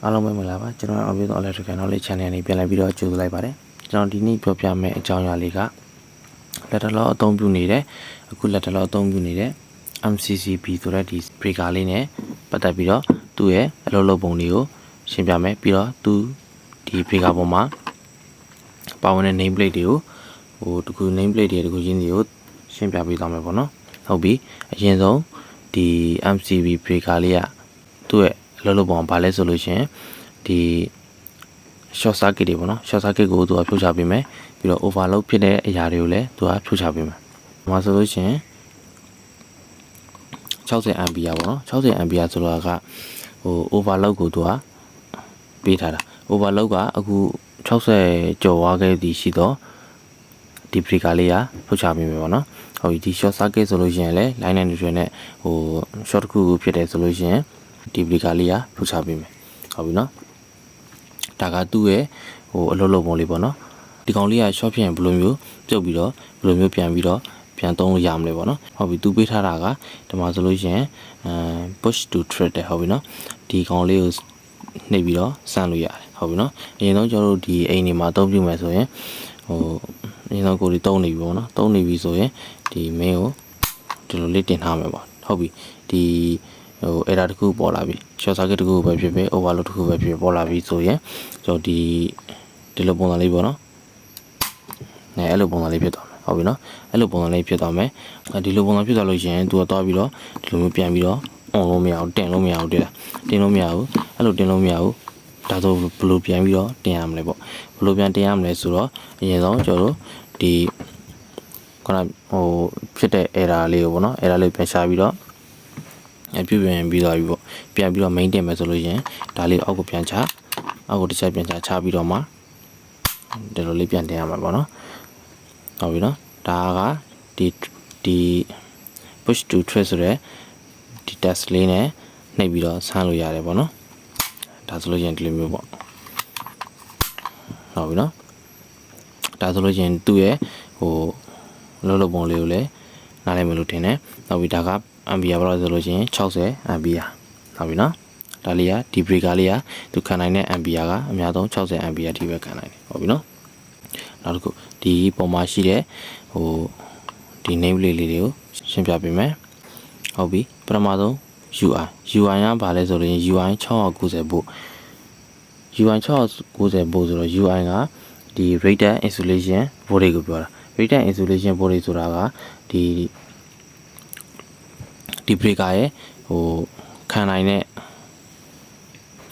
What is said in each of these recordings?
အားလုံးပဲမင်္ဂလာပါကျွန်တော်အပြည့်အစုံ electrical knowledge channel နဲ့ပြန်လည်ပြီးတော့ကြိုဆိုလိုက်ပါတယ်ကျွန်တော်ဒီနေ့ပြောပြမယ့်အကြောင်းအရာလေးကလက်တလောအသုံးပြုနေတဲ့အခုလက်တလောအသုံးပြုနေတဲ့ MCCB ဆိုတဲ့ဒီ breaker လေးနဲ့ပတ်သက်ပြီးတော့သူ့ရဲ့အလုပ်လုပ်ပုံတွေကိုရှင်းပြမယ်ပြီးတော့သူဒီ breaker ပေါ်မှာပါဝင်တဲ့ name plate တွေကိုတခု name plate တွေတခုချင်းစီကိုရှင်းပြပေးသွားမယ်ပေါ့နော်ဟုတ်ပြီအရင်ဆုံးဒီ MCCB breaker လေးကသူ့ရဲ့အလုပ်လုပ်ပုံဘာလဲဆိုလို့ရှိရင်ဒီ short circuit တွေပေါ့နော် short circuit ကိုသူကဖြုတ်ချပေးမယ်ပြီးတော့ overload ဖြစ်တဲ့အရာတွေကိုလည်းသူကဖြုတ်ချပေးမယ်။ဒါဆိုလို့ရှိရင်60 ampere ပေါ့နော်60 ampere ဆိုတာကoverload ကိုသူကပေးထားတာ overload ကအခု60ကျော်သွားခဲ့သည်ရှိတော့ဒီ breaker လေးကဖြုတ်ချပေးမယ်ပေါ့နော်။ဟုတ်ပြီဒီ short circuit ဆိုလို့ရှိရင်လည်း line နဲ့ neutral နဲ့short တစ်ခုဖြစ်တယ်ဆိုလို့ရှိရင်ဒီ breaker လေးကဖြုတ်ချပေးမယ်ဟုတ်ပြီနော်ဒါကသူ့ရဲ့အလုပ်လုပ်ပုံလေးပေါ့နော်ဒီကောင်လေးက short ဖြစ်ရင်ဘယ်လိုမျိုးပြုတ်ပြီးတော့ဘယ်လိုမျိုးပြန်သုံးလို့ရမလဲပေါ့နော်ဟုတ်ပြီသူပေးထားတာကဒီမှာဆိုလို့ရှိရင် push to thread တဲ့ဟုတ်ပြီနော်ဒီကောင်လေးကိုနှိပ်ပြီးတော့ဆန့်လို့ရတယ်ဟုတ်ပြီနော်အရင်ဆုံးကျွန်တော်တို့ဒီအိမ်တွေမှာအသုံးပြုမယ်ဆိုရင်အရင်ဆုံးကိုယ်လေးသုံးနေပြီပေါ့နော်သုံးနေပြီဆိုရင်ဒီ main ကိုဒီလိုလေးတင်ထားမယ်ပေါ့ဟုတ်ပြီဒီerror တခုပေါ်လာပြီ short circuit တခုပဲဖြစ်ဖြစ် overload တခုပဲဖြစ်ပေါ်လာပြီဆိုရင်ကျွန်တော်ဒီလိုပုံစံလေးပေါ့နော်အဲ့လိုပုံစံလေးဖြစ်သွားမယ်ဟုတ်ပြီနော်အဲ့လိုပုံစံလေးဖြစ်သွားမယ်ဒီလိုပုံစံဖြစ်သွားလို့ရှိရင်သူကသွားပြီးတော့ဒီလိုမျိုးပြန်ပြီးတော့ on လို့မရဘူးတင်လို့မရဘူးတွေ့လားတင်လို့မရဘူးအဲ့လိုတင်လို့မရဘူးဒါဆိုဘယ်လိုပြန်ပြီးတော့တင်ရမလဲပေါ့ဘယ်လိုပြန်တင်ရမလဲဆိုတော့အရင်ဆုံးကျွန်တော်တို့ဒီခုနဖြစ်တဲ့ error လေးကိုပေါ့နော် error လေးပြန်ရှာပြီးတော့ပြုပြင်ပြီးသွားပြီပေါ့ပြန်ပြီးတော့ main တင်မယ်ဆိုလို့ရင်ဒါလေးအောက်ကိုပြန်ချအောက်ကိုတစ်ချက်ပြန်ချပြီးတော့မှဒီလိုလေးပြန်တင်ရမှာပေါ့နော်ဟုတ်ပြီနော်ဒါကဒီ push to thread ဆိုတဲ့ဒီ test လေးနဲ့နှိပ်ပြီးတော့ဆန်းလို့ရတယ်ပေါ့နော်ဒါဆိုလို့ရင်ဒီလိုမျိုးပေါ့ဟုတ်ပြီနော်ဒါဆိုလို့ရင်သူ့ရဲ့လောလောပုံလေးကိုလည်းနားလည်မလို့တင်တယ်နောက်ပြီးဒါကampere ဘယ်လောက်ဆိုလို့ရှိရင်60 ampere ဟုတ်ပြီနော်ဒါလေးကဒီ breaker လေးကသူခံနိုင်တဲ့ ampere ကအများဆုံး60 ampere အထိပဲခံနိုင်တယ်ဟုတ်ပြီနော်နောက်တစ်ခုဒီပုံမှာရှိတဲ့ဒီ name plate လေးတွေကိုရှင်းပြပေးမယ်ဟုတ်ပြီပထမဆုံး UI ကဘာလဲဆိုလို့ရင် UI 690 volt UI 690 volt ဆိုတော့ UI ကဒီ rated insulation voltage ကိုပြောတာ rated insulation voltage ဆိုတာကဒီ breaker ရဲ့ခံနိုင်တဲ့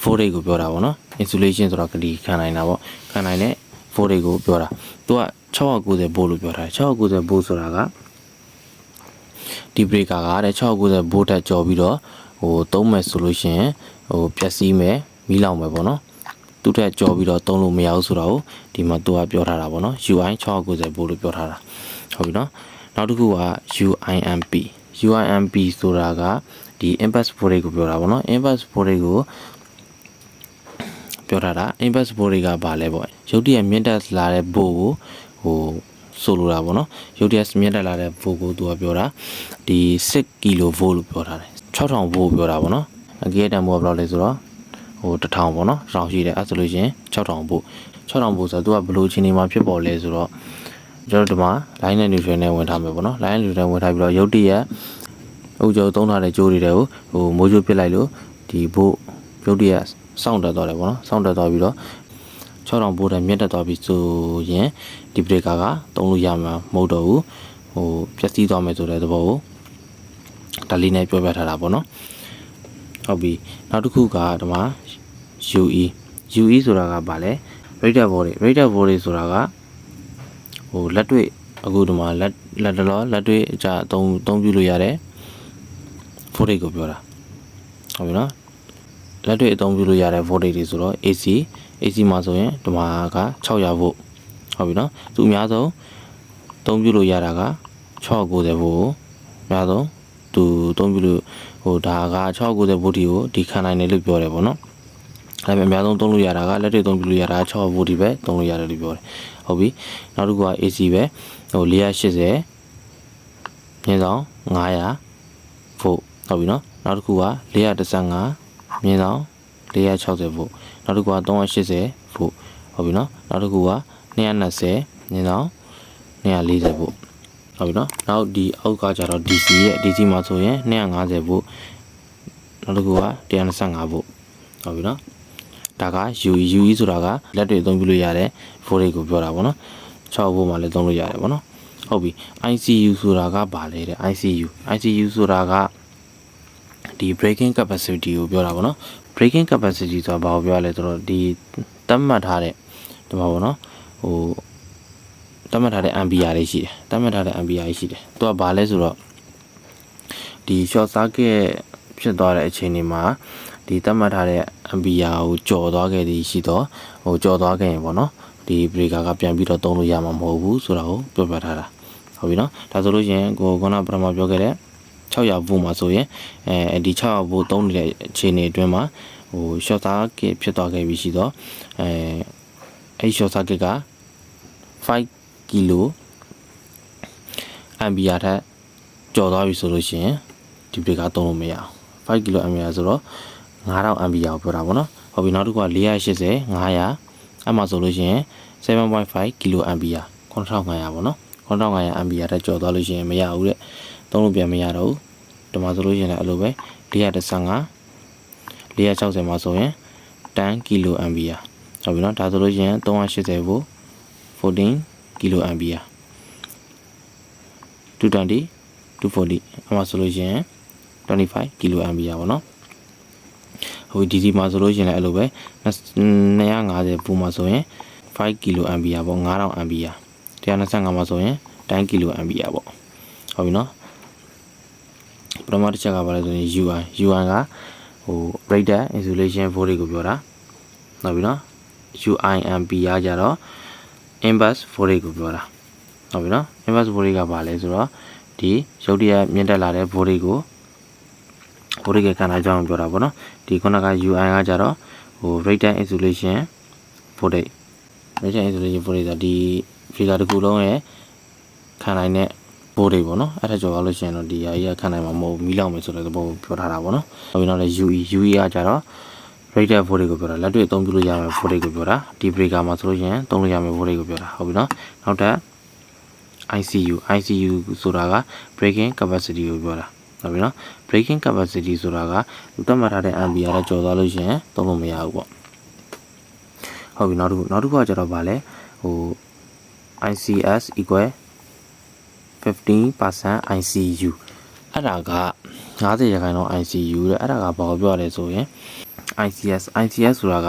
voltage ကိုပြောတာပေါ့နော် insulation ဆိုတာကဒီခံနိုင်တာပေါ့ခံနိုင်တဲ့ voltage ကိုပြောတာသူက690 volt လို့ပြောထားတယ်690 volt ဆိုတာကဒီ breaker ကတဲ့690 volt တက်ကျော်ပြီးတော့သုံးမယ်ဆိုလို့ရှိရင်ပျက်စီးမယ်မီးလောင်မယ်ပေါ့နော်သူ့တက်ကျော်ပြီးတော့သုံးလို့မရဘူးဆိုတာကိုဒီမှာသူကပြောထားတာပေါ့နော် UI 690 volt လို့ပြောထားတာဟုတ်ပြီနော်နောက်တစ်ခုက UIMP ဆိုတာကဒီ impulse voltage ကိုပြောတာပေါ့နော် impulse voltage ကိုပြောထားတာ impulse voltage ကဘာလဲပေါ့ရုပ်တရက်မြင့်တက်လာတဲ့ volt ကိုဆိုလိုတာပေါ့နော်ရုပ်တရက်မြင့်တက်လာတဲ့ volt ကိုသူကပြောတာဒီ6 kV လို့ပြောထားတယ်6000 volt ပြောတာပေါ့နော်အကြီးအတန်းဘောဘယ်လောက်လဲဆိုတော့1000ပေါ့နော်1000ရှိတယ်အဲ့ဆိုလို့ရှင်6000 volt ဆိုတော့သူကဘယ်လိုအခြေအနေမှာဖြစ်ပေါ်လဲဆိုတော့ကျွန်တော်ဒီမှာ line နဲ့ neutral နဲ့ဝင်ထားမယ်ပေါ့နော် line နဲ့ neutral ဝင်ထားပြီးတော့ရုပ်တရက်ဥကြိုသုံးထားတဲ့ကြိုးတွေကိုမိုးကြိုးပစ်လိုက်လို့ဒီဘို့ရုပ်တရက်စောင့်တက်သွားတယ်ပေါ့နော်စောင့်တက်သွားပြီးတော့6000 volt နဲ့မြင့်တက်သွားပြီဆိုရင်ဒီ breaker ကသုံးလို့ရမှာမဟုတ်တော့ဘူးပျက်စီးသွားမယ်ဆိုတဲ့သဘောကိုဒါလေးနဲ့ပြောပြထားတာပေါ့နော်ဟုတ်ပြီနောက်တစ်ခုကဒီမှာ UE ဆိုတာကဘာလဲ rated voltage ဆိုတာကလက်တွေ့အခုဒီမှာလက်တွေ့အကြအသုံးပြုလို့ရတယ် voltage ကိုပြောတာဟုတ်ပြီနော်လက်တွေ့အသုံးပြုလို့ရတဲ့ voltage တွေဆိုတော့ AC မှာဆိုရင်ဒီမှာက600 volt ဟုတ်ပြီနော်သူအများဆုံးအသုံးပြုလို့ရတာက690 volt အများဆုံးသူအသုံးပြုလို့ဒါက690 volt ကိုဒီခံနိုင်တယ်လို့ပြောတယ်ပေါ့နော်ဒါပေမဲ့အများဆုံးသုံးလို့ရတာကလက်တွေ့သုံးပြုလို့ရတာ6 volt ပဲသုံးလို့ရတယ်လို့ပြောတယ်ဟုတ်ပြီနောက်တစ်ခုက AC ပဲ480မြင်းဆောင်900 volt ဟုတ်ပြီနော်နောက်တစ်ခုက415မြင်းဆောင် 460 volt နောက်တစ်ခုက380 volt ဟုတ်ပြီနော်နောက်တစ်ခုက220ညင်တော့240 volt ဟုတ်ပြီနော်နောက်ဒီအောက်ကကျတော့ DC ရဲ့ DC မှာဆိုရင်250 volt နောက်တစ်ခုက125 volt ဟုတ်ပြီနော်ဒါက UE ဆိုတာကလက်တွေအသုံးပြုလို့ရတဲ့ volt တွေကိုပြောတာပေါ့နော်6 volt မှာလည်းသုံးလို့ရတယ်ပေါ့နော်ဟုတ်ပြီ ICU ဆိုတာကဘာလဲတဲ့ ICU ဆိုတာကဒီ breaking capacity ကိုပြောတာပေါ့နော် breaking capacity ဆိုတာဘာကိုပြောရလဲဆိုတော့ဒီသတ်မှတ်ထားတဲ့ဒီမှာပေါ့နော်သတ်မှတ်ထားတဲ့ ampere တွေရှိတယ်သတ်မှတ်ထားတဲ့ ampere တွေရှိတယ်သူကဘာလဲဆိုတော့ဒီ short circuit ဖြစ်သွားတဲ့အချိန်တွေမှာဒီသတ်မှတ်ထားတဲ့ ampere ကိုကျော်သွားခဲ့သည်ရှိတော့ကျော်သွားခဲ့ရင်ပေါ့နော်ဒီ breaker ကပြန်ပြီးတော့သုံးလို့ရမှာမဟုတ်ဘူးဆိုတာကိုပြောပြထားတာဟုတ်ပြီနော်ဒါဆိုလို့ရှိရင်ကိုကပထမပြောခဲ့တဲ့600 volt မှာဆိုရင်ဒီ600 volt သုံးနေတဲ့အခြေအနေအတွင်းမှာshort circuit ဖြစ်သွားခဲ့ပြီရှိတော့အဲ့ short circuit က5 kilo ampere ထက်ကျော်သွားပြီဆိုလို့ရှိရင်ဒီ breaker သုံးလို့မရအောင်5 kilo ampere ဆိုတော့9000 ampere ကိုပြောတာပေါ့နော်ဟုတ်ပြီနောက်တစ်ခုက480 900အဲ့မှာဆိုလို့ရှိရင် 7.5 kilo ampere 9500ပေါ့နော်9500 ampere တက်ကျော်သွားလို့ရှိရင်မရဘူးတဲ့သုံးလို့ပြန်မရတော့ဘူးဒီမှာဆိုလို့ရှိရင်လည်းအဲ့လိုပဲ415 460မှာဆိုရင်10 kilo ampere ဟုတ်ပြီနော်ဒါဆိုလို့ရှိရင်380 volt 14 kilo ampere 220 240အဲ့မှာဆိုလို့ရှိရင်25 kilo ampere ပေါ့နော်ဟို DC မှာဆိုလို့ရှိရင်လည်းအဲ့လိုပဲ250 volt မှာဆိုရင်5 kilo ampere ပေါ့9000 ampere 125မှာဆိုရင်10 kilo ampere ပေါ့ဟုတ်ပြီနော်ပထမတစ်ချက်ကဘာလဲဆိုရင် UI ကrated insulation voltage ကိုပြောတာဟုတ်ပြီနော် UIMP ကကြတော့ inverse voltage ကိုပြောတာဟုတ်ပြီနော် inverse voltage ကဘာလဲဆိုတော့ဒီရုပ်တရက်မြင့်တက်လာတဲ့ voltage ကိုvoltage ကခန္ဓာကြောင်းပြောတာပေါ့နော်ဒီခုနက UI ကကြတော့rated insulation voltage rated insulation voltage ဆိုဒီ figure တစ်ခုလုံးရဲ့ခံနိုင်တဲ့ voltage ပေါ့နော်အဲ့ဒါကြောင့်လို့ရှိရင်တော့ဒီဟာကြီးကခံနိုင်မှာမဟုတ်မီးလောင်မယ်ဆိုတဲ့သဘောကိုပြောထားတာပေါ့နော်နောက်ပြီးတော့လည်း UE ကကြတော့ rated voltage ကိုပြောတာလက်တွေ့အသုံးပြုလို့ရမယ် voltage ကိုပြောတာဒီ breaker မှာဆိုလို့ရှိရင်သုံးလို့ရမယ် voltage ကိုပြောတာဟုတ်ပြီနော်နောက်ထပ် ICU ဆိုတာက breaking capacity ကိုပြောတာဟုတ်ပြီနော် breaking capacity ဆိုတာကသတ်မှတ်ထားတဲ့ ampere နဲ့ကျော်သွားလို့ရှိရင်သုံးလို့မရဘူးပေါ့ဟုတ်ပြီနောက်တစ်ခုကကြတော့ဗာလဲICS equal 15% ICU အဲ့ဒါက90%တော့ ICU တဲ့အဲ့ဒါကဘာကိုပြောရလဲဆိုရင် ICS ဆိုတာက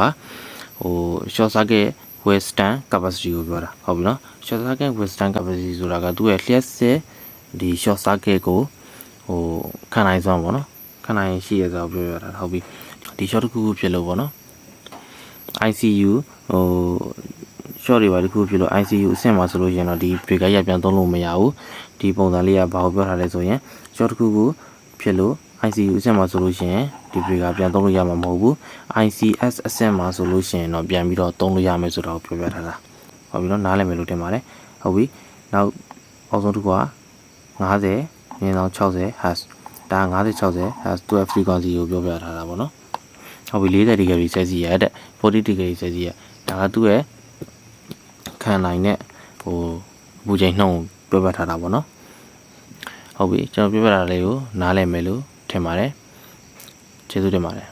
short circuit withstand capacity ကိုပြောတာဟုတ်ပြီနော် short circuit withstand capacity ဆိုတာကသူ့ရဲ့လျှက်စစ်ဒီ short circuit ကိုခံနိုင်စွမ်းပေါ့နော်ခံနိုင်ရှိရဆိုပြောရတာဟုတ်ပြီဒီ short တစ်ခုဖြစ်လို့ပေါ့နော် ICU short တွေပါတစ်ခုဖြစ်လို့ ICU အဆင့်မှာဆိုလို့ရှိရင်တော့ဒီ breaker ရပြန်သုံးလို့မရဘူးဒီပုံစံလေးကဘာကိုပြောထားလဲဆိုရင် short တစ်ခုဖြစ်လို့ ICU အဆင့်မှာဆိုလို့ရှိရင်ဒီ breaker ပြန်သုံးလို့ရမှာမဟုတ်ဘူး ICS အဆင့်မှာဆိုလို့ရှိရင်တော့ပြန်ပြီးတော့သုံးလို့ရမယ်ဆိုတာကိုပြောပြထားတာဟုတ်ပြီနော်နားလည်မယ်လို့ထင်ပါတယ်ဟုတ်ပြီနောက်အောက်ဆုံးတစ်ခုက50 60 Hz ဒါ50 60 Hz သူ့ frequency ကိုပြောပြထားတာပေါ့နော်ဟုတ်ပြီ40 degree Celsius ရဲ့တဲ့40 degree Celsius ဒါကသူ့ရဲ့ခံနိုင်တဲ့အပူချိန်နှုန်းကိုပြောပြထားတာပေါ့နော်ဟုတ်ပြီကျွန်တော်ပြောပြတာလေးကိုနားလည်မယ်လို့ထင်ပါတယ်ကျေးဇူးတင်ပါတယ်